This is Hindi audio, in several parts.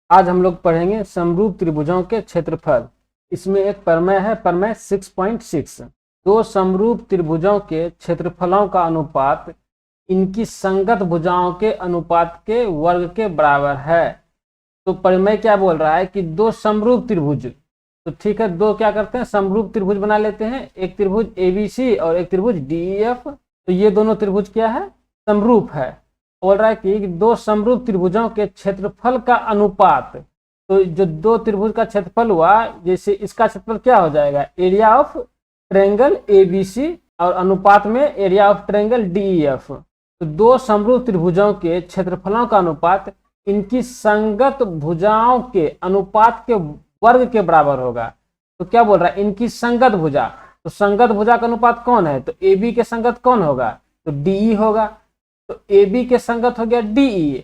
आज हम लोग पढ़ेंगे समरूप त्रिभुजों के क्षेत्रफल। इसमें एक प्रमेय है, प्रमेय 6.6। दो समरूप त्रिभुजों के क्षेत्रफलों का अनुपात इनकी संगत भुजाओं के अनुपात के वर्ग के बराबर है। तो प्रमेय क्या बोल रहा है कि दो समरूप त्रिभुज, तो ठीक है, दो क्या करते हैं, समरूप त्रिभुज बना लेते हैं। एक त्रिभुज ABC और एक त्रिभुज DEF। तो ये दोनों त्रिभुज क्या है, समरूप है। बोल रहा है कि दो समरूप त्रिभुजों के क्षेत्रफल का अनुपात, तो जो दो त्रिभुज का क्षेत्रफल हुआ, जैसे इसका क्षेत्रफल क्या हो जाएगा, एरिया ऑफ ट्रायंगल ABC और अनुपात में एरिया ऑफ ट्रायंगल DEF। तो दो समरूप त्रिभुजों के क्षेत्रफलों का अनुपात इनकी संगत भुजाओं के अनुपात के वर्ग के बराबर होगा। तो क्या बोल रहा है, इनकी संगत भुजा, तो संगत भुजा का अनुपात कौन है, तो AB के संगत कौन होगा, तो DE होगा। तो AB के संगत हो गया DE,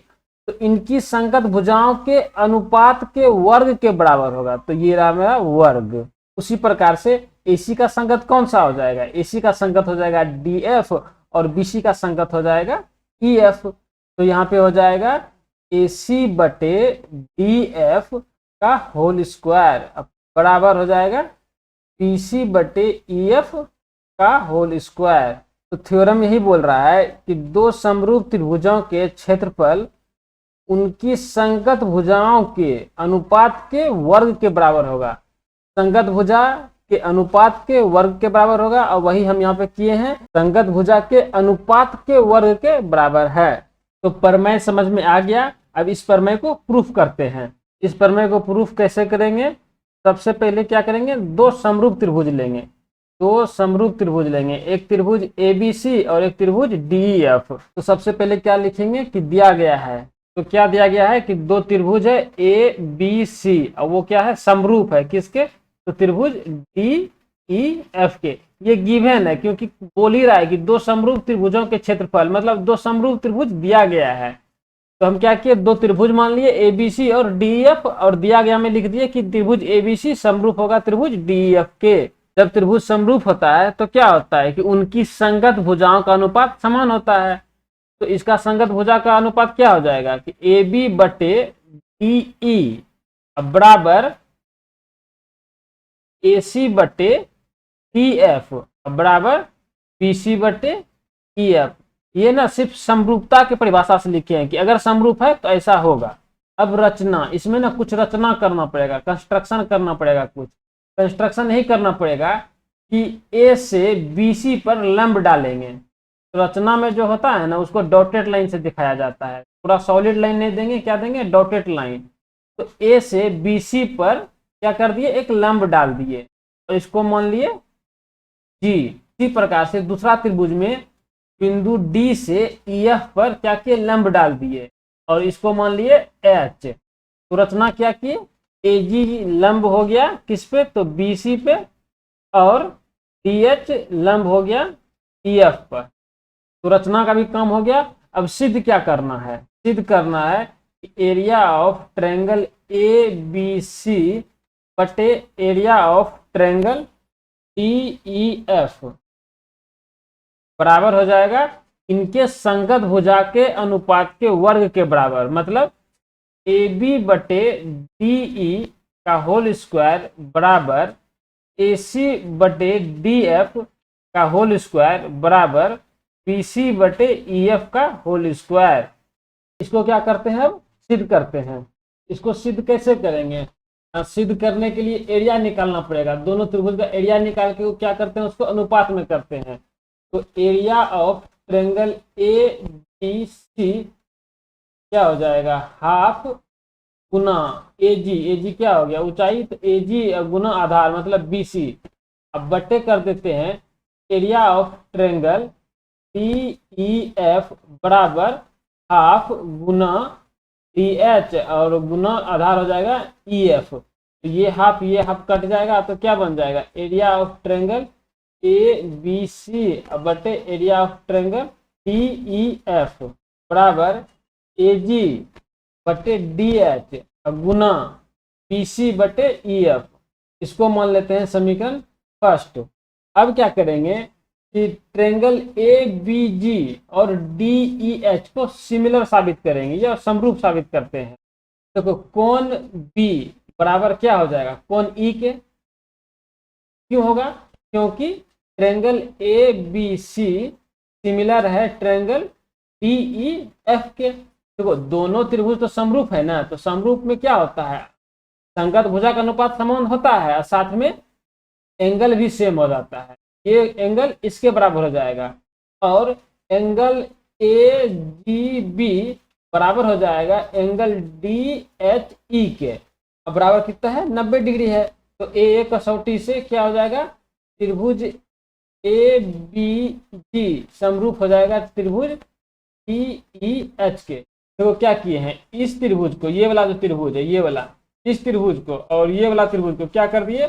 तो इनकी संगत भुजाओं के अनुपात के वर्ग के बराबर होगा। तो ये रहा मेरा वर्ग। उसी प्रकार से AC का संगत कौन सा हो जाएगा, AC का संगत हो जाएगा DF और BC का संगत हो जाएगा EF। तो यहाँ पे हो जाएगा AC बटे DF का होल स्क्वायर बराबर हो जाएगा BC बटे EF का होल स्क्वायर। तो थ्योरम यही बोल रहा है कि दो समरूप त्रिभुजों के क्षेत्रफल उनकी संगत भुजाओं के अनुपात के वर्ग के बराबर होगा। संगत भुजा के अनुपात के वर्ग के बराबर होगा, और वही हम यहाँ पे किए हैं, संगत भुजा के अनुपात के वर्ग के बराबर है। तो प्रमेय समझ में आ गया। अब इस प्रमेय को प्रूफ करते हैं। इस प्रमेय को प्रूफ कैसे करेंगे, सबसे पहले क्या करेंगे, दो समरूप त्रिभुज लेंगे। दो समरूप त्रिभुज लेंगे, एक त्रिभुज ABC और एक त्रिभुज DEF। तो सबसे पहले क्या लिखेंगे कि दिया गया है, तो क्या दिया गया है कि दो त्रिभुज है ABC और वो क्या है, समरूप है किसके, तो त्रिभुज DEF के। ये गिवन है क्योंकि बोल ही रहा है कि दो समरूप त्रिभुजों के क्षेत्रफल, मतलब दो समरूप त्रिभुज दिया गया है। तो हम क्या किए, दो त्रिभुज मान लिए ABC और DEF, और दिया गया में लिख दिए कि त्रिभुज ABC समरूप होगा त्रिभुज DEF के। जब त्रिभुज समरूप होता है तो क्या होता है कि उनकी संगत भुजाओं का अनुपात समान होता है। तो इसका संगत भुजा का अनुपात क्या हो जाएगा कि AB बटे DE बराबर AC बटे TF बराबर BC बटे EF। ये ना सिर्फ समरूपता की परिभाषा से लिखे हैं कि अगर समरूप है तो ऐसा होगा। अब रचना, इसमें ना कुछ रचना करना पड़ेगा, कंस्ट्रक्शन करना पड़ेगा। कुछ कंस्ट्रक्शन नहीं करना पड़ेगा कि A से BC पर लंब डालेंगे। तो रचना में जो होता है ना, उसको डॉटेड लाइन से दिखाया जाता है। पूरा सॉलिड लाइन नहीं देंगे, क्या देंगे, डॉटेड लाइन। तो A से BC पर क्या कर दिए, एक लंब डाल दिए, और इसको मान लिए G। इसी प्रकार से दूसरा त्रिभुज में बिंदु D से EF पर क्या किए, लंब डाल दिए, और इसको मान लिए H। तो रचना क्या किए, AG लंब हो गया किस पे, तो BC पे, और DH लंब हो गया EF पर। तो रचना का भी काम हो गया। अब सिद्ध क्या करना है, सिद्ध करना है कि एरिया ऑफ ट्रायंगल ABC बटे एरिया ऑफ ट्रायंगल DEF बराबर हो जाएगा इनके संगत भुजा के अनुपात के वर्ग के बराबर। मतलब AB बटे DE का होल स्क्वायर बराबर AC बटे DF का होल स्क्वायर बराबर BC बटे EF का होल स्क्वायर। इसको क्या करते हैं, अब सिद्ध करते हैं। इसको सिद्ध कैसे करेंगे, सिद्ध करने के लिए एरिया निकालना पड़ेगा। दोनों त्रिभुज का एरिया निकाल के क्या करते हैं, उसको अनुपात में करते हैं। तो एरिया ऑफ ट्रायंगल ABC क्या हो जाएगा, हाफ गुना AG क्या हो गया, ऊंचाई, तो AG गुना आधार मतलब BC। अब बटे कर देते हैं एरिया ऑफ ट्रायंगल DEF बराबर हाफ गुना DH और गुना आधार हो जाएगा EF। तो ये हाफ कट जाएगा, तो क्या बन जाएगा, एरिया ऑफ ट्रायंगल ABC बटे एरिया ऑफ ट्रायंगल DEF बराबर AG बटे DH गुना BC बटे EF। इसको मान लेते हैं समीकरण फर्स्ट। अब क्या करेंगे कि ट्रायंगल ABG और DEH को सिमिलर साबित करेंगे या समरूप साबित करते हैं। देखो कोण बी बराबर क्या हो जाएगा, कोण ई के। क्यों होगा, क्योंकि triangle A B C similar है ट्रायंगल डी ई एफ के। देखो दोनों त्रिभुज तो समरूप है ना, तो समरूप में क्या होता है, संगत भुजा का अनुपात समान होता है और साथ में एंगल भी सेम हो जाता है। ये एंगल इसके बराबर हो जाएगा और एंगल ए जी बी बराबर हो जाएगा एंगल डी एच ई के। अब बराबर कितना है, 90 डिग्री है। तो ए कसौटी से क्या हो जाएगा, त्रिभुज ए बी जी समरूप हो जाएगा त्रिभुज डी ई एच के। देखो क्या किए हैं, इस त्रिभुज को, ये वाला जो त्रिभुज है ये वाला, इस त्रिभुज को और ये वाला त्रिभुज को क्या कर दिए,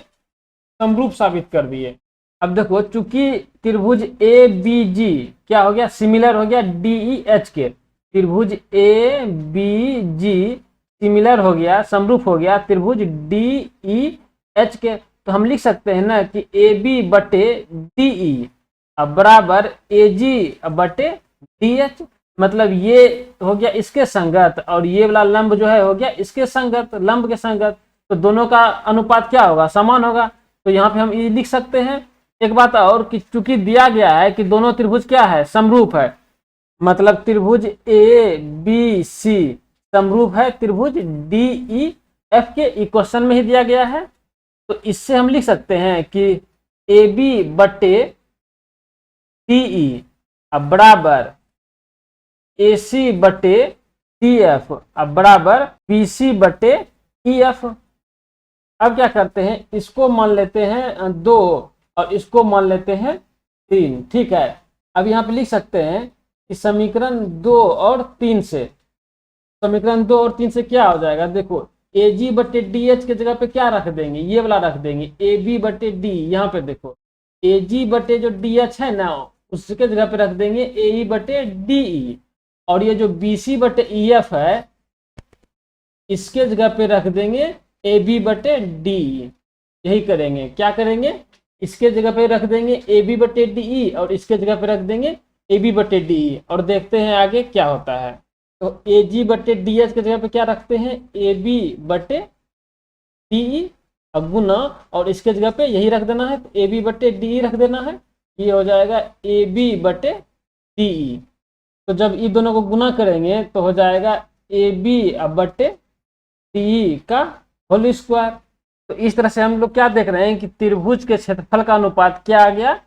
समरूप साबित कर दिए। अब देखो चूंकि त्रिभुज ए बी जी क्या हो गया, सिमिलर हो गया डी ई एच के। त्रिभुज ए बी जी सिमिलर हो गया, समरूप हो गया त्रिभुज डी ई एच के। तो हम लिख सकते हैं ना कि ए बी बटे डी ई अब बराबर ए जी बटे डी एच। मतलब ये हो गया इसके संगत और ये वाला लंब जो है हो गया इसके संगत, लंब के संगत। तो दोनों का अनुपात क्या होगा, समान होगा। तो यहाँ पे हम ये लिख सकते हैं। एक बात और कि चूंकि दिया गया है कि दोनों त्रिभुज क्या है, समरूप है, मतलब त्रिभुज ए बी सी समरूप है त्रिभुज डी ई एफ के। इक्वेशन में ही दिया गया है। तो इससे हम लिख सकते हैं कि ए बी बटे डी ई अब बराबर ए सी बटे डी एफ अब बराबर बी सी बटे ई एफ। अब क्या करते हैं, इसको मान लेते हैं 2 और इसको मान लेते हैं 3। ठीक है, अब यहाँ पे लिख सकते हैं कि समीकरण 2 और 3 से, समीकरण 2 और 3 से क्या हो जाएगा, देखो ए जी बटे डी एच के जगह पे क्या रख देंगे, ये वाला रख देंगे ए बी बटे डी। यहाँ पे देखो ए जी बटे जो डी एच है ना उसके जगह पे रख देंगे ए ई बटे डी ई और ये जो बी सी बटे ई एफ है इसके जगह पे रख देंगे ए बी बटे डी। यही करेंगे, क्या करेंगे, इसके जगह पे रख देंगे ए बी बटे डी ई और इसके जगह पे रख देंगे ए बी बटे डी ई और देखते हैं आगे क्या होता है। तो ए जी बटे डी एच के जगह पे क्या रखते हैं, ए बी बटे डी ई अब गुना और इसके जगह पे यही रख देना है, तो ए बी बटे डी ई रख देना है। ये हो जाएगा ए बी बटे डी ई। तो जब ये दोनों को गुना करेंगे तो हो जाएगा ए बी बटे डी ई का होल स्क्वायर। तो इस तरह से हम लोग क्या देख रहे हैं कि त्रिभुज के क्षेत्रफल का अनुपात क्या आ गया,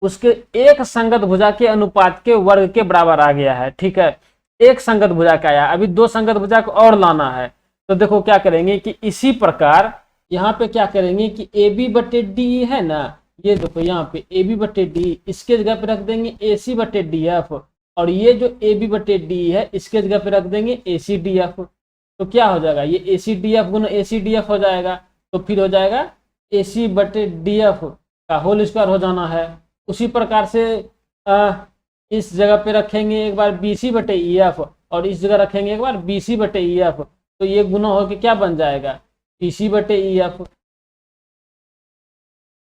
उसके एक संगत भुजा के अनुपात के वर्ग के बराबर आ गया है। ठीक है, एक संगत भुजा का आया, अभी 2 संगत भुजा को और लाना है। तो देखो क्या करेंगे कि इसी प्रकार यहाँ पे क्या करेंगे कि ए बी बटे डी है ना, ये देखो यहाँ पे ए बी बटे डी इसके जगह पे रख देंगे ए सी बटे डी एफ और ये जो ए बी बटे डी है इसके जगह पे रख देंगे ए सी डी एफ। तो क्या हो जाएगा, ये ए सी डी एफ गुना ए सी डी एफ हो जाएगा। तो फिर हो जाएगा ए सी बटे डी एफ का होल स्क्वायर हो जाना है। उसी प्रकार से इस जगह पे रखेंगे एक बार बी सी बटे ई एफ और इस जगह रखेंगे एक बार बी सी बटे ई एफ। तो ये गुना होकर क्या बन जाएगा, बी सी बटे ई एफ।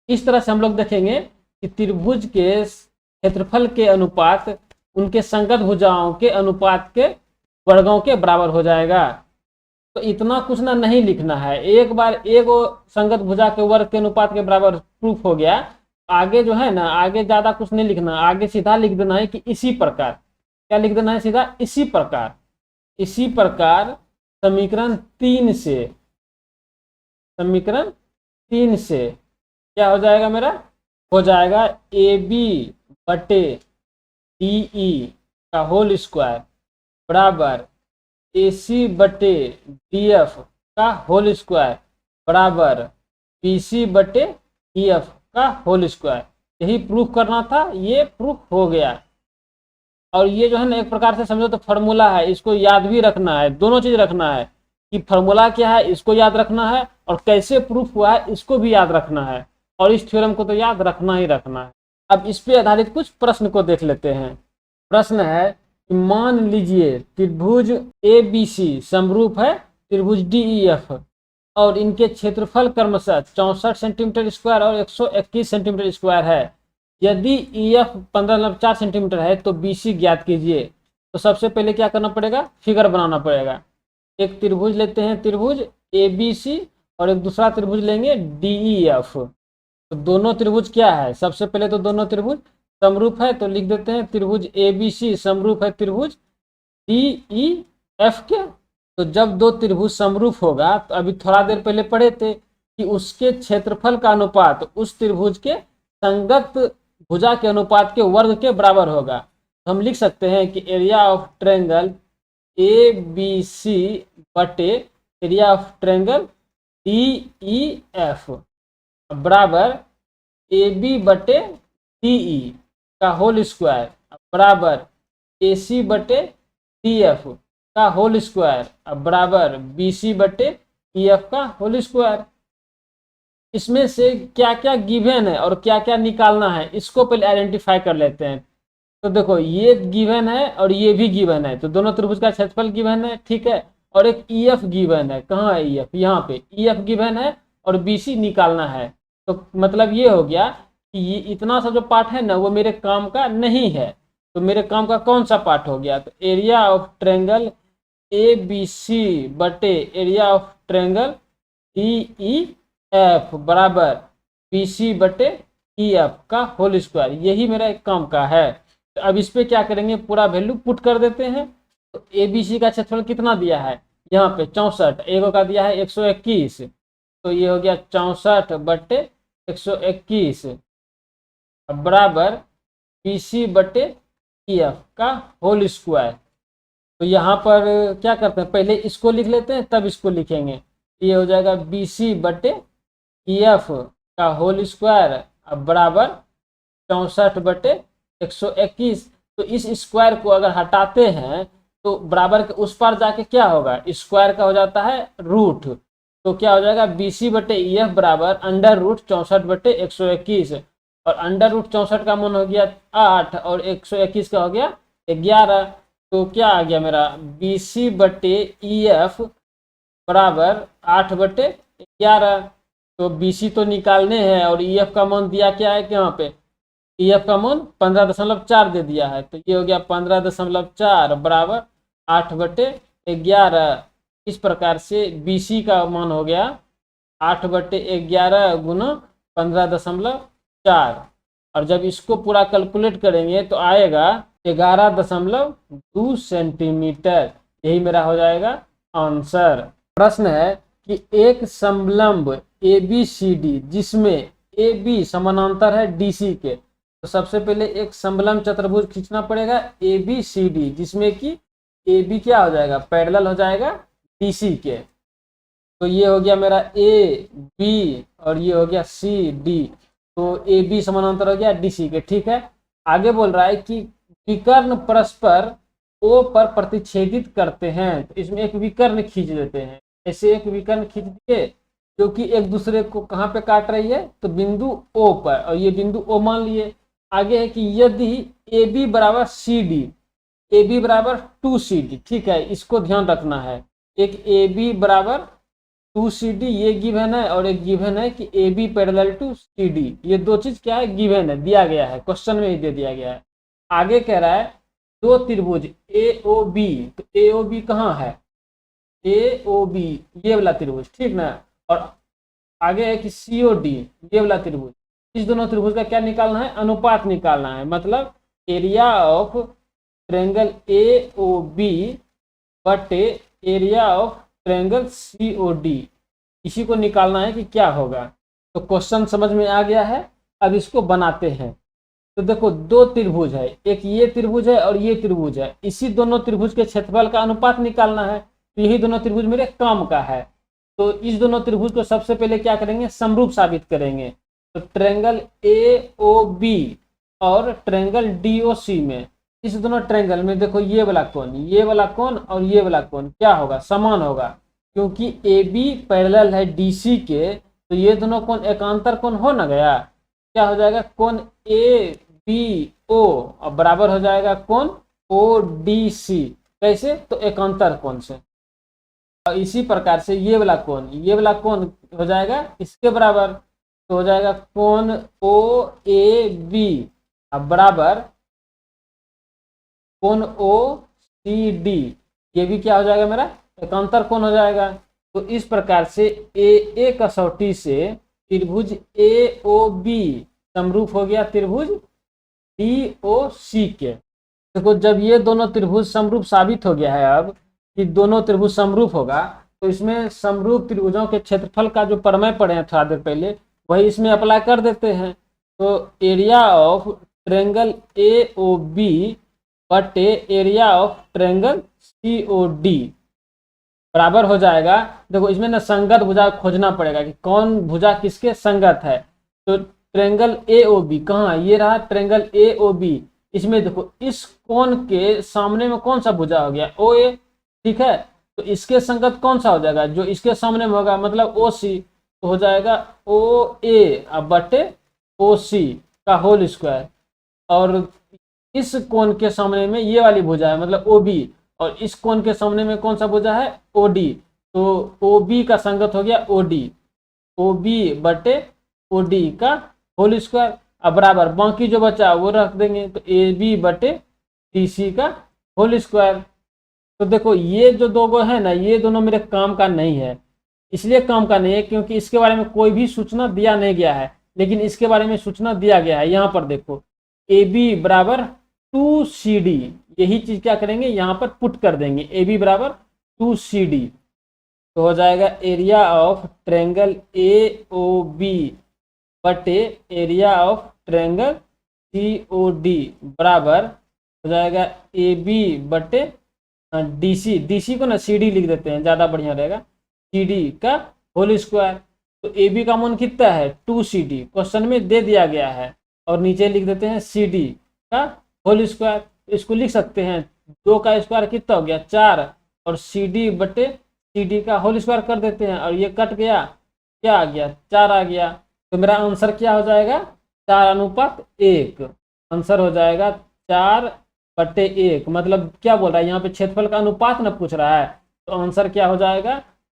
इस तरह से हम लोग देखेंगे कि त्रिभुज के क्षेत्रफल के अनुपात उनके संगत भुजाओं के अनुपात के वर्गों के बराबर हो जाएगा। तो इतना कुछ ना नहीं लिखना है, एक बार एक संगत भुजा के वर्ग के अनुपात के बराबर प्रूफ हो गया। आगे जो है ना, आगे ज्यादा कुछ नहीं लिखना, आगे सीधा लिख देना है कि इसी प्रकार, क्या लिख देना है सीधा, इसी प्रकार। इसी प्रकार समीकरण 3 से, समीकरण 3 से क्या हो जाएगा मेरा, हो जाएगा ए बी बटे डी ई का होल स्क्वायर बराबर ए सी बटे डी एफ का होल स्क्वायर बराबर बी सी बटे ई एफ का होल स्क्वायर। यही प्रूफ करना था, ये प्रूफ हो गया। और ये जो है ना एक प्रकार से समझो तो फार्मूला है, इसको याद भी रखना है, दोनों चीज रखना है कि फार्मूला क्या है इसको याद रखना है और कैसे प्रूफ हुआ है इसको भी याद रखना है और इस थ्योरम को तो याद रखना ही रखना है। अब इस पे आधारित कुछ प्रश्न को देख लेते हैं। प्रश्न है कि मान लीजिए त्रिभुज ए बी सी समरूप है त्रिभुज डी ई एफ और इनके क्षेत्रफल क्रमशः 64 सेंटीमीटर स्क्वायर और 121 सेंटीमीटर स्क्वायर है। यदि ई एफ 15.4 सेंटीमीटर है तो बी सी ज्ञात कीजिए। तो सबसे पहले क्या करना पड़ेगा, फिगर बनाना पड़ेगा। एक त्रिभुज लेते हैं, त्रिभुज ABC, और एक दूसरा त्रिभुज लेंगे DEF। तो दोनों त्रिभुज क्या है, सबसे पहले तो दोनों त्रिभुज समरूप है, तो लिख देते हैं त्रिभुज ABC समरूप है त्रिभुज DEF के। तो जब दो त्रिभुज समरूप होगा, तो अभी थोड़ा देर पहले पढ़े थे कि उसके क्षेत्रफल का अनुपात उस त्रिभुज के संगत भुजा के अनुपात के वर्ग के बराबर होगा। तो हम लिख सकते हैं कि एरिया ऑफ ट्रायंगल ABC बटे एरिया ऑफ ट्रायंगल DEF बराबर AB बटे DE का होल स्क्वायर बराबर AC बटे DF का होल स्क्वायर बराबर BC बटे EF का होल स्क्वायर। इसमें से क्या क्या गिवन है और क्या क्या निकालना है, इसको पहले आइडेंटिफाई कर लेते हैं। तो देखो ये गिवन है और ये भी गिवन है, तो दोनों त्रिभुज का क्षेत्रफल गिवन है, ठीक है। और एक EF गिवन है, कहाँ है EF, यहाँ पे EF गिवन है और BC निकालना है। तो मतलब ये हो गया कि ये इतना सा जो पार्ट है ना, वो मेरे काम का नहीं है। तो मेरे काम का कौन सा पार्ट हो गया, तो एरिया ऑफ ट्रायंगल ABC बटे एरिया ऑफ ट्रायंगल DEF बराबर BC बटे EF का होल स्क्वायर, यही मेरा एक काम का है। तो अब इस पे क्या करेंगे, पूरा वैल्यू पुट कर देते हैं। तो ABC का क्षेत्रफल कितना दिया है, यहाँ पे 64, एगो का दिया है 121, तो ये हो गया 64 बटे 121 बराबर BC बटे EF का होल स्क्वायर। तो यहाँ पर क्या करते हैं, पहले इसको लिख लेते हैं तब इसको लिखेंगे। ये हो जाएगा BC बटे EF का होल स्क्वायर बराबर 64 बटे 121। तो इस स्क्वायर को अगर हटाते हैं तो बराबर के उस पार जाके क्या होगा, स्क्वायर का हो जाता है रूट। तो क्या हो जाएगा, BC बटे EF बराबर अंडर रूट 64 बटे 121, और अंडर रूट 64 का मान हो गया 8 और 121 का हो गया 11। तो क्या आ गया मेरा, BC बटे EF बराबर 8 बटे 11। तो BC तो निकालने हैं और EF का मान दिया क्या है कि यहाँ पे EF का मान 15.4 दे दिया है। तो ये हो गया 15.4 बराबर 8 बटे 11। इस प्रकार से BC का मान हो गया 8 बटे 11 गुना 15.4, और जब इसको पूरा कैलकुलेट करेंगे तो आएगा 11.2 सेंटीमीटर। यही मेरा हो जाएगा आंसर। प्रश्न है कि एक समलंब ABCD जिसमें AB समानांतर है DC के, तो सबसे पहले एक समलंब चतुर्भुज खींचना पड़ेगा ABCD, जिसमें कि AB क्या हो जाएगा, पैरेलल हो जाएगा DC के। तो ये हो गया मेरा AB और ये हो गया CD। तो AB समानांतर हो गया DC के, ठीक है। आगे बोल रहा है कि विकर्ण परस्पर O पर प्रतिच्छेदित करते हैं, तो इसमें एक विकर्ण खींच देते हैं। ऐसे एक विकर्ण खींच दिए जो कि एक दूसरे को कहाँ पे काट रही है, तो बिंदु O पर, और ये बिंदु O मान लिए। आगे है कि यदि AB बराबर CD, AB बराबर 2CD, ठीक है, इसको ध्यान रखना है। एक AB बराबर 2CD ये गिवन है, और एक गिवन है कि AB पैरेलल टू CD। ये दो चीज क्या है, गिवन है, दिया गया है, क्वेश्चन में ही दे दिया गया है। आगे कह रहा है दो त्रिभुज AOB, तो AOB कहाँ है, AOB ये वाला त्रिभुज, ठीक ना। और आगे है कि COD ये वाला त्रिभुज, इस दोनों त्रिभुज का क्या निकालना है, अनुपात निकालना है। मतलब एरिया ऑफ ट्रायंगल AOB बटे एरिया ऑफ ट्रायंगल COD, इसी को निकालना है कि क्या होगा। तो क्वेश्चन समझ में आ गया है, अब इसको बनाते हैं। तो देखो दो त्रिभुज है, एक ये त्रिभुज है और ये त्रिभुज है, इसी दोनों त्रिभुज के क्षेत्रफल का अनुपात निकालना है। तो यही दोनों त्रिभुज मेरे काम का है। तो इस दोनों त्रिभुज को सबसे पहले क्या करेंगे, समरूप साबित करेंगे। तो ट्रायंगल AOB और ट्रायंगल DOC में, इस दोनों ट्रायंगल में देखो ये वाला कोण, ये वाला कोण और ये वाला कोण क्या होगा, समान होगा, क्योंकि AB पैरेलल है DC के। तो ये दोनों कोण एकांतर कोण हो ना गया, क्या हो जाएगा, कोण ABO और बराबर हो जाएगा कोण ODC। कैसे, तो एकांतर कोण से। और इसी प्रकार से ये वाला कोण हो जाएगा इसके बराबर, तो हो जाएगा कोण OAB बराबर कोण OCD। ये भी क्या हो जाएगा मेरा एकांतर कौन हो जाएगा। तो इस प्रकार से ए कसौटी से त्रिभुज ए ओ बी समरूप हो गया त्रिभुज डी ओ सी के। देखो जब ये दोनों त्रिभुज समरूप साबित हो गया है, अब कि दोनों त्रिभुज समरूप होगा, तो इसमें समरूप त्रिभुजों के क्षेत्रफल का जो प्रमेय पढ़े हैं थोड़ा देर पहले, वही इसमें अप्लाई कर देते हैं। तो area of triangle a o b बटे area of triangle c o d बराबर हो जाएगा। देखो इसमें ना संगत भुजा खोजना पड़ेगा कि कौन भुजा किसके संगत है। तो ट्रायंगल ए ओ बी कहाँ, ये रहा ट्रायंगल ए ओ बी। इसमें देखो इस कोण के सामने में कौन सा भुजा हो गया, ओ ए, ठीक है। तो इसके संगत कौन सा हो जाएगा, जो इसके सामने में होगा, मतलब ओ सी। तो हो जाएगा ओ ए बटे ओ सी का होल स्क्वायर। और इस कोण के सामने में ये वाली भुजा है, मतलब ओ बी, और इस कोण के सामने में कौन सा भुजा है, ओ डी। तो ओ बी का संगत हो गया ओ डी, ओ बी बटे ओ डी का होल स्क्वायर। अब बराबर बाकी जो बचा वो रख देंगे, तो ए बी बटे डी सी का होल स्क्वायर। तो देखो ये जो दो गो है ना, ये दोनों मेरे काम का नहीं है। इसलिए काम का नहीं है क्योंकि इसके बारे में कोई भी सूचना दिया नहीं गया है, लेकिन इसके बारे में सूचना दिया गया है। यहाँ पर देखो ए बी बराबर 2CD, यही चीज क्या करेंगे यहाँ पर पुट कर देंगे, ए बी बराबर 2CD। तो हो जाएगा area of triangle a o b बटे area of triangle c o d बराबर हो जाएगा ए बी बटे डी सी। डी सी को ना सी डी लिख देते हैं, ज़्यादा बढ़िया रहेगा, सी डी का होल स्क्वायर। तो ए बी का मान कितना है 2CD, क्वेश्चन में दे दिया गया है, और नीचे लिख देते हैं सी डी का होल स्क्वायर। इसको लिख सकते हैं 2 का स्क्वायर कितना हो गया 4, और सी डी बटे सी डी का होल स्क्वायर कर देते हैं, और ये कट गया, क्या आ गया 4 आ गया। तो मेरा आंसर क्या हो जाएगा 4:1। आंसर हो जाएगा 4/1। मतलब क्या बोल रहा है यहाँ पे, क्षेत्रफल का अनुपात ना पूछ रहा है, तो आंसर क्या हो जाएगा,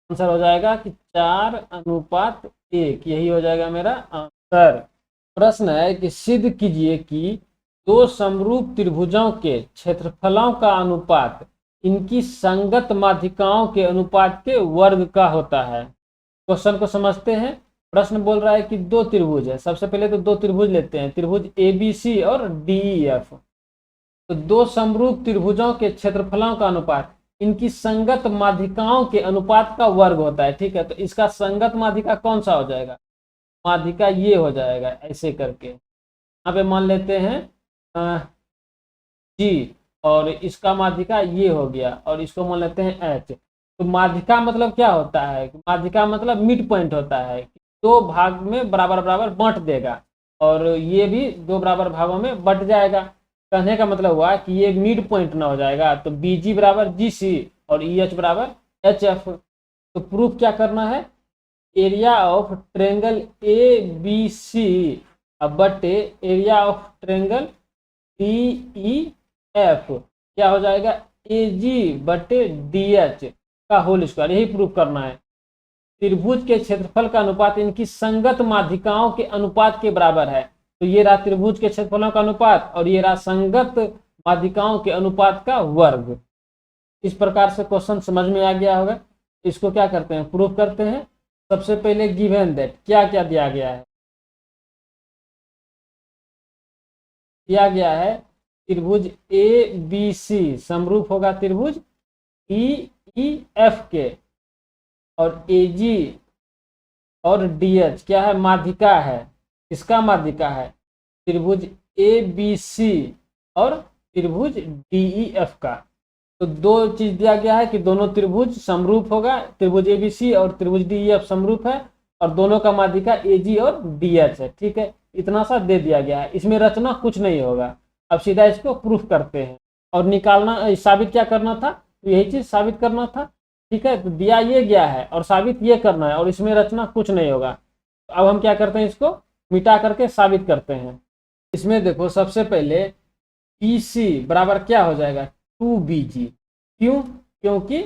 आंसर हो जाएगा कि 4:1, यही हो जाएगा मेरा आंसर। प्रश्न है कि सिद्ध कीजिए कि दो समरूप त्रिभुजों के क्षेत्रफलों का अनुपात इनकी संगत माध्यिकाओं के अनुपात के वर्ग का होता है। क्वेश्चन को समझते हैं। प्रश्न बोल रहा है कि दो त्रिभुज है, सबसे पहले तो दो त्रिभुज लेते हैं, त्रिभुज ABC और DEF। तो दो समरूप त्रिभुजों के क्षेत्रफलों का अनुपात इनकी संगत माध्यिकाओं के अनुपात का वर्ग होता है, ठीक है। तो इसका संगत माध्यिका कौन सा हो जाएगा, माध्यिका ये हो जाएगा, ऐसे करके यहाँ पे मान लेते हैं G, और इसका माध्यिका ये हो गया, और इसको मान लेते हैं H। तो माध्यिका मतलब क्या होता है, माध्यिका मतलब मिड पॉइंट होता है, दो भाग में बराबर बराबर बांट देगा, और ये भी दो बराबर भागों में बट जाएगा। कहने का मतलब हुआ कि ये मिड पॉइंट ना हो जाएगा। तो BG बराबर GC और EH बराबर HF। तो प्रूफ क्या करना है, एरिया ऑफ ट्रायंगल ABC बटे एरिया ऑफ ट्रायंगल DEF क्या हो जाएगा AG बटे DH का होल स्क्वायर, यही प्रूफ करना है। त्रिभुज के क्षेत्रफल का अनुपात इनकी संगत माध्यिकाओं के अनुपात के बराबर है। तो ये रहा त्रिभुज के क्षेत्रफलों का अनुपात, और ये रहा संगत माध्यिकाओं के अनुपात का वर्ग। इस प्रकार से क्वेश्चन समझ में आ गया होगा। इसको क्या करते हैं, प्रूफ करते हैं। सबसे पहले गिवन दैट क्या क्या दिया गया है, दिया गया है त्रिभुज ABC समरूप होगा त्रिभुज DEF के, और AG और DH क्या है, माध्यिका है। इसका माध्यिका है त्रिभुज ABC और त्रिभुज DEF का। तो दो चीज दिया गया है कि दोनों त्रिभुज समरूप होगा, त्रिभुज ABC और त्रिभुज DEF समरूप है, और दोनों का माध्यिका AG और DH है, ठीक है। इतना सा दे दिया गया है, इसमें रचना कुछ नहीं होगा। अब सीधा इसको प्रूफ करते हैं, और निकालना, साबित क्या करना था, तो यही चीज साबित करना था, ठीक है। तो दिया ये गया है और साबित ये करना है, और इसमें रचना कुछ नहीं होगा। तो अब हम क्या करते हैं, इसको मिटा करके साबित करते हैं। इसमें देखो सबसे पहले PC बराबर क्या हो जाएगा 2BG, क्यों, क्योंकि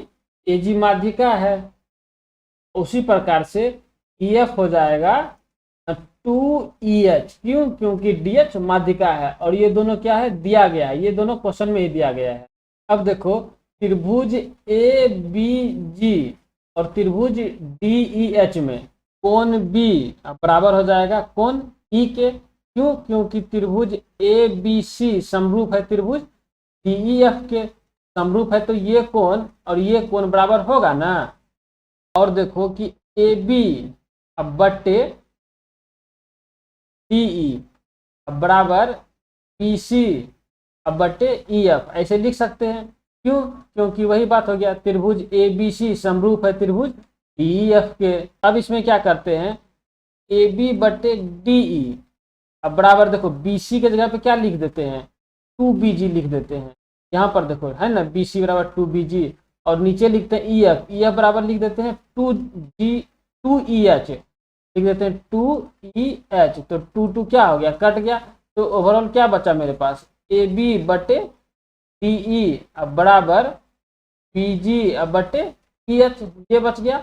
AG माध्यिका है। उसी प्रकार से EF हो जाएगा 2EH, क्यों, क्योंकि DH माध्यिका है, और ये दोनों क्या है, दिया गया है, ये दोनों क्वेश्चन में ही दिया गया है। अब देखो त्रिभुज ए बी जी और त्रिभुज डी ई एच में कोण बी बराबर हो जाएगा कोण ई के। क्यों? क्योंकि त्रिभुज ए बी सी समरूप है त्रिभुज डी ई एफ के। समरूप है तो ये कोण और ये कोण बराबर होगा ना। और देखो कि ए बी अब बट्टे डी ई बराबर पी सी अब बट्टे ई एफ, ऐसे लिख सकते हैं। क्यों? क्योंकि वही बात हो गया, त्रिभुज ए बी सी समरूप है त्रिभुज डी ई एफ के। अब इसमें क्या करते हैं, ए बी बट्टे डी ई अब बराबर देखो बी सी के जगह पे क्या लिख देते हैं, 2bg लिख देते हैं। यहाँ पर देखो है ना बी सी बराबर 2bg और नीचे लिखते हैं ई एफ, ई एफ बराबर लिख देते हैं 2e h लिख देते हैं 2e h। तो 2 क्या हो गया, कट गया। तो ओवरऑल क्या बचा मेरे पास, ए बी बटे डी ई अब बराबर पी जी अब बटे पी एच, ये बच गया।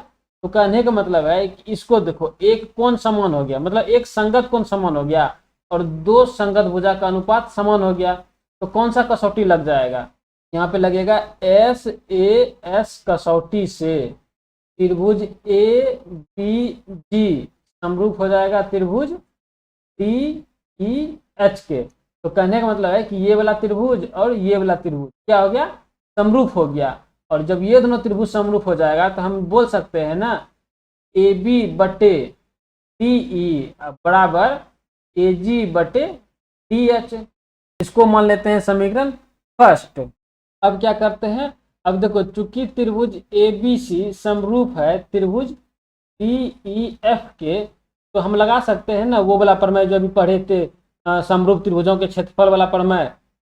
तो कहने का मतलब है कि इसको देखो एक कोण समान हो गया, मतलब एक संगत कोण समान हो गया और दो संगत भुजा का अनुपात समान हो गया। तो कौन सा कसौटी लग जाएगा, यहाँ पे लगेगा एस ए एस कसौटी से त्रिभुज ए बी जी समरूप हो जाएगा त्रिभुज डी ई एच के। तो कहने का मतलब है कि ये वाला त्रिभुज और ये वाला त्रिभुज क्या हो गया, समरूप हो गया। और जब ये दोनों त्रिभुज समरूप हो जाएगा तो हम बोल सकते हैं ना ए बी बटे डी ई बराबर ए जी बटे डी एच। इसको मान लेते हैं समीकरण फर्स्ट। अब क्या करते हैं, अब देखो चूंकि त्रिभुज ए बी सी समरूप है त्रिभुज डी ई एफ के, तो हम लगा सकते हैं ना वो वाला प्रमेय जो अभी पढ़े थे, समरूप त्रिभुजों के क्षेत्रफल वाला प्रमेय।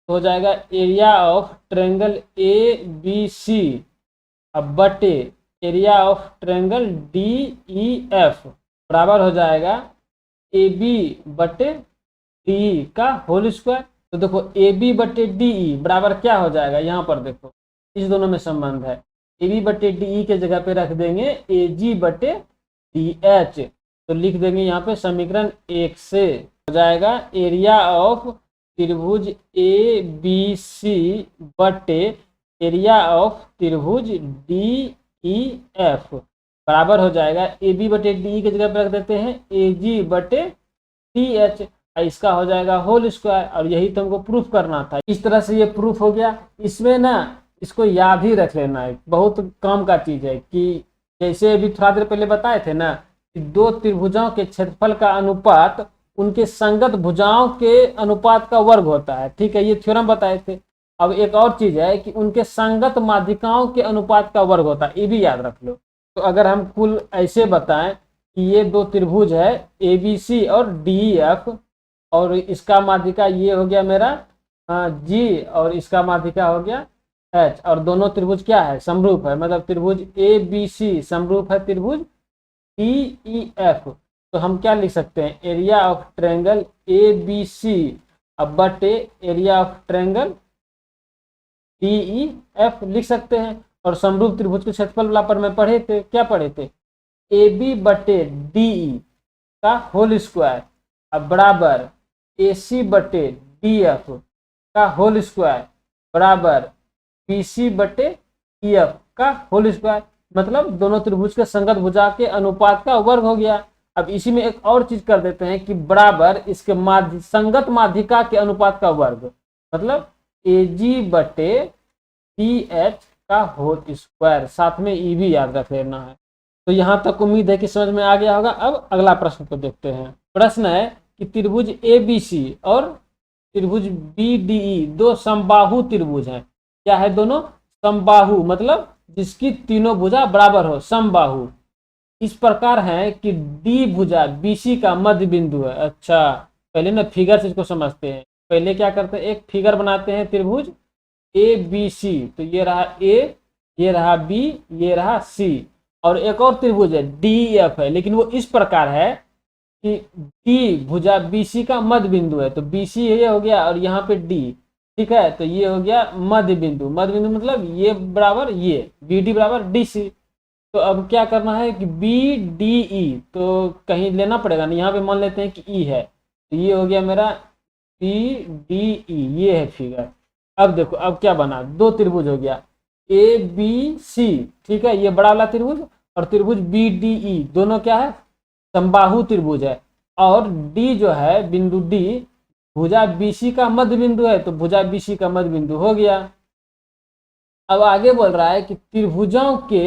तो हो जाएगा area of triangle A B C अब बटे area of triangle D E F बराबर हो जाएगा ए बी बटे डी ई का होल स्क्वायर। तो देखो ए बी बटे डी ई बराबर क्या हो जाएगा, यहाँ पर देखो इस दोनों में संबंध है, ए बी बटे डी ई के जगह पे रख देंगे ए जी बटे डी एच। तो लिख देंगे यहाँ पे समीकरण 1 से हो जाएगा एरिया ऑफ त्रिभुज ए बी सी बटे एरिया ऑफ त्रिभुज डी ई एफ बराबर हो जाएगा ए बी बटे डी ई के जगह पर रख देते हैं ए जी बटे डी एच, इसका हो जाएगा होल स्क्वायर। और यही तो हमको प्रूफ करना था। इस तरह से ये प्रूफ हो गया। इसमें ना इसको याद ही रख लेना है, बहुत काम का चीज है। कि जैसे अभी थोड़ा देर पहले बताए थे ना कि दो त्रिभुजों के क्षेत्रफल का अनुपात उनके संगत भुजाओं के अनुपात का वर्ग होता है, ठीक है, ये थ्योरम बताए थे। अब एक और चीज है कि उनके संगत माध्यिकाओं के अनुपात का वर्ग होता है, ये भी याद रख लो। तो अगर हम कुल ऐसे बताएं कि ये दो त्रिभुज है ए बी सी और डी ई एफ और इसका माध्यिका ये हो गया मेरा जी और इसका माध्यिका हो गया एच, और दोनों त्रिभुज क्या है, समरूप है, मतलब त्रिभुज ए बी सी समरूप है त्रिभुज डी ई एफ। तो हम क्या लिख सकते हैं, area of triangle A B C अब बटे area of triangle D E F लिख सकते हैं। और समरूप त्रिभुज के क्षेत्रफल वाला पर में पढ़े थे, क्या पढ़े थे, ए बी बटे डी ई का होल स्क्वायर अब बराबर ए सी बटे डी एफ का होल स्क्वायर बराबर पी सी बटे ई एफ का होल स्क्वायर, मतलब दोनों त्रिभुज के संगत भुजा के अनुपात का वर्ग हो गया। अब इसी में एक और चीज कर देते हैं कि बराबर इसके संगत माध्यिका के अनुपात का वर्ग, मतलब ए जी बटे टी एच का होल स्क्वायर, साथ में ई भी याद रख लेना है। तो यहाँ तक उम्मीद है कि समझ में आ गया होगा। अब अगला प्रश्न को देखते हैं। प्रश्न है कि त्रिभुज ए बी सी और त्रिभुज बी डी ई दो समबाहु त्रिभुज हैं। क्या है दोनों, समबाहु, मतलब जिसकी तीनों भुजा बराबर हो, समबाहु इस प्रकार है कि डी भुजा बी सी का मध्य बिंदु है। अच्छा पहले ना फिगर से इसको समझते हैं। पहले क्या करते हैं, एक फिगर बनाते हैं त्रिभुज ए बी सी, तो ये रहा ए, ये रहा बी, ये रहा सी, और एक और त्रिभुज है डी एफ है, लेकिन वो इस प्रकार है कि डी भुजा बी सी का मध्य बिंदु है। तो बी सी ये हो गया और यहाँ पे डी, ठीक है, तो ये हो गया मध्य बिंदु। मध्य बिंदु मतलब ये बराबर ये, बी डी बराबर डी सी। तो अब क्या करना है कि बी डी ई, तो कहीं लेना पड़ेगा ना, यहाँ पे मान लेते हैं कि ई है, तो ये हो गया मेरा बी डी ई, ये है फिगर। अब देखो अब क्या बना, दो त्रिभुज हो गया, ए बी सी, ठीक है, ये बड़ा वाला त्रिभुज, और त्रिभुज बी डी ई दोनों क्या है, समबाहु त्रिभुज है। और डी जो है बिंदु डी भुजा बीसी का मध्य बिंदु है, तो भुजा बीसी का मध्य बिंदु हो गया। अब आगे बोल रहा है कि त्रिभुजों के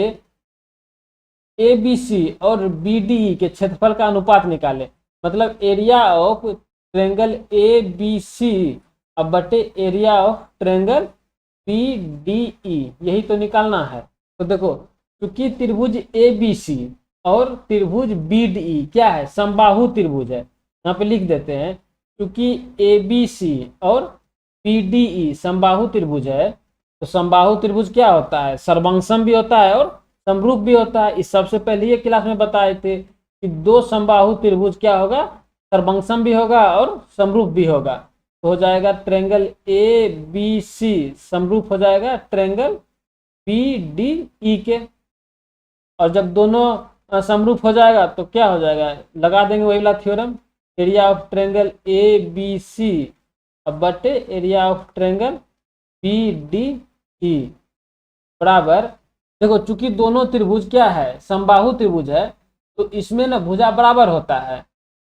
ए बी सी और बी डी ई के क्षेत्रफल का अनुपात निकाले, मतलब area of triangle A B C अब बटे area of triangle B D E, यही तो निकालना है। तो देखो, क्योंकि त्रिभुज ए बी सी और त्रिभुज बी डी ई क्या है, समबाहु त्रिभुज है। यहाँ पे लिख देते हैं, क्योंकि ए बी सी और बी डी ई समबाहु त्रिभुज है, तो समबाहु त्रिभुज क्या होता है, सर्वांगसम भी होता है और समरूप भी होता है। इस सबसे पहले ये क्लास में बताए थे कि दो समबाहु त्रिभुज क्या होगा, सर्वांगसम भी होगा और समरूप भी होगा। तो हो जाएगा ट्रायंगल ए बी सी समरूप हो जाएगा ट्रायंगल बी डी ई के। और जब दोनों समरूप हो जाएगा तो क्या हो जाएगा, लगा देंगे वही वाला theorem, area of triangle A B C अब बटे area of triangle B D E बराबर, देखो चूंकि दोनों त्रिभुज क्या है, समबाहु त्रिभुज है, तो इसमें ना भुजा बराबर होता है,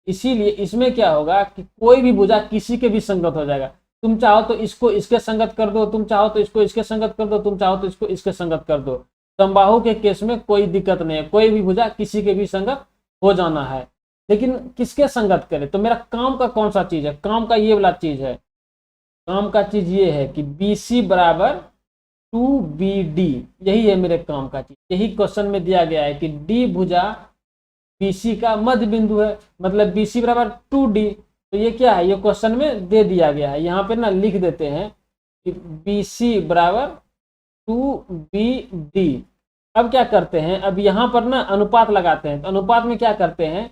इसीलिए इसमें क्या होगा कि कोई भी भुजा किसी के भी संगत हो जाएगा। तुम चाहो तो इसको इसके संगत कर दो, तुम चाहो तो इसको इसके संगत कर दो, तुम चाहो तो इसको इसके संगत कर दो। समबाहु के केस में कोई दिक्कत नहीं है, कोई भी भुजा किसी के भी संगत हो जाना है। लेकिन किसके संगत करे, तो मेरा काम का कौन सा चीज है, काम का ये वाला चीज है। काम का चीज ये है कि बी सी बराबर 2BD, यही है मेरे काम का चीज। यही क्वेश्चन में दिया गया है कि डी भुजा BC का मध्य बिंदु है, मतलब BC बराबर 2D। तो ये क्या है, ये क्वेश्चन में दे दिया गया है। यहाँ पे ना लिख देते हैं कि BC बराबर 2BD। अब क्या करते हैं, अब यहाँ पर ना अनुपात लगाते हैं। तो अनुपात में क्या करते हैं,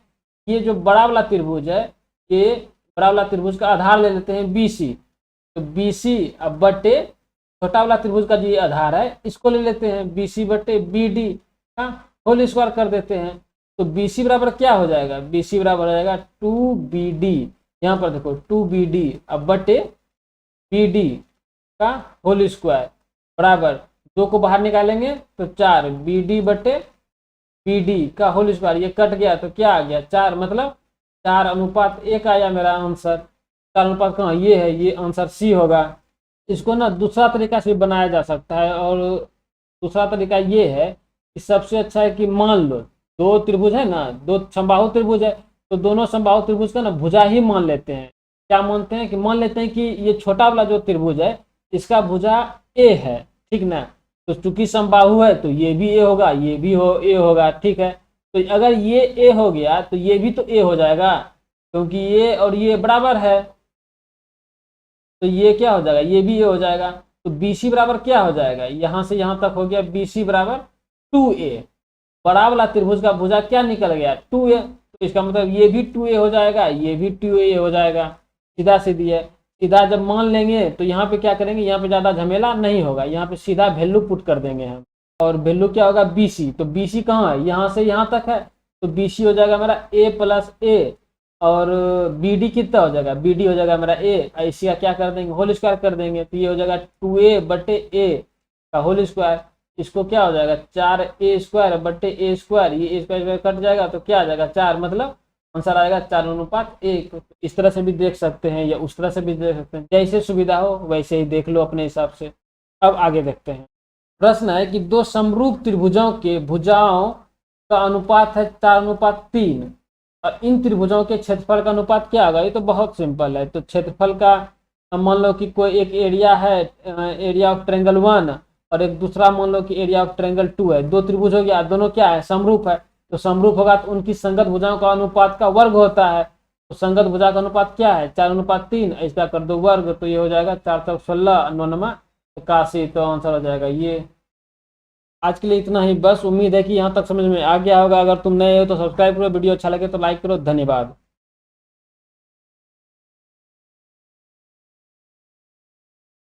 ये जो बड़ा वाला त्रिभुज है, ये बड़ा वाला त्रिभुज का आधार ले लेते हैं BC, तो BC अब बटे छोटा वाला त्रिभुज का जो ये आधार है इसको ले लेते हैं BC बटे BD का होल स्क्वायर कर देते हैं। तो BC बराबर क्या हो जाएगा, BC बराबर हो जाएगा 2BD। यहाँ पर देखो 2BD अब बटे BD का होल स्क्वायर बराबर, दो को बाहर निकालेंगे तो 4 BD बटे BD का होल स्क्वायर, ये कट गया तो क्या आ गया 4, मतलब 4:1 आया मेरा आंसर। 4 कहाँ, ये है, ये आंसर सी होगा। इसको ना दूसरा तरीका से बनाया जा सकता है, और दूसरा तरीका ये है कि सबसे अच्छा है कि मान लो दो त्रिभुज है ना, दो समबाहु त्रिभुज है, तो दोनों समबाहु त्रिभुज का ना भुजा ही मान लेते हैं। क्या मानते हैं कि मान लेते हैं कि ये छोटा वाला जो त्रिभुज है इसका भुजा ए है, ठीक ना। तो चूंकि समबाहु है तो ये भी ए होगा, ये भी ए होगा, ठीक है। तो अगर ये ए हो गया तो ये भी तो ए हो जाएगा, क्योंकि ये और ये बराबर है, तो ये क्या हो जाएगा, ये भी ये हो जाएगा। तो BC बराबर क्या हो जाएगा, यहाँ से यहाँ तक हो गया BC बराबर 2A। बड़ा वाला त्रिभुज का भुजा क्या निकल गया 2A, तो इसका मतलब ये भी 2A हो जाएगा, ये भी 2A हो जाएगा। सीधा सीधी है। सीधा जब मान लेंगे तो यहाँ पे क्या करेंगे, यहाँ पे ज़्यादा झमेला नहीं होगा, यहाँ पे सीधा वैल्यू पुट कर देंगे हम, और वैल्यू क्या होगा BC। तो BC कहाँ है, यहाँ से यहाँ तक है, तो BC हो जाएगा मेरा A प्लस A, और BD कितना हो जाएगा, BD हो जाएगा मेरा A। इसी का क्या कर देंगे, होल स्क्वायर कर देंगे, तो ये हो जाएगा 2A बटे A का होल स्क्वायर। इसको क्या हो जाएगा 4A स्क्वायर बटे A स्क्वायर, ये A स्क्वायर कट जाएगा तो क्या आ जाएगा 4, मतलब आंसर आएगा 4:1। इस तरह से भी देख सकते हैं या उस तरह से भी देख सकते हैं, जैसे सुविधा हो वैसे ही देख लो अपने हिसाब से। अब आगे देखते हैं। प्रश्न है कि दो समरूप त्रिभुजों के भुजाओं का अनुपात है 4:3, और इन त्रिभुजों के क्षेत्रफल का अनुपात क्या होगा। ये तो बहुत सिंपल है। तो क्षेत्रफल का मान लो कि कोई एक एरिया है, एरिया ऑफ ट्रायंगल 1, और एक दूसरा मान लो कि एरिया ऑफ ट्रायंगल 2 है। दो त्रिभुज हो गया, दोनों क्या है, समरूप है। तो समरूप होगा तो उनकी संगत भुजाओं का अनुपात का वर्ग होता है। तो संगत भुजा का अनुपात क्या है 4:3, इसका कर दो वर्ग, तो ये हो जाएगा 4×16 81। तो आंसर हो जाएगा ये। आज के लिए इतना ही बस। उम्मीद है कि यहाँ तक समझ में आ गया होगा। अगर तुम नए हो तो सब्सक्राइब करो, वीडियो अच्छा लगे तो लाइक करो। धन्यवाद।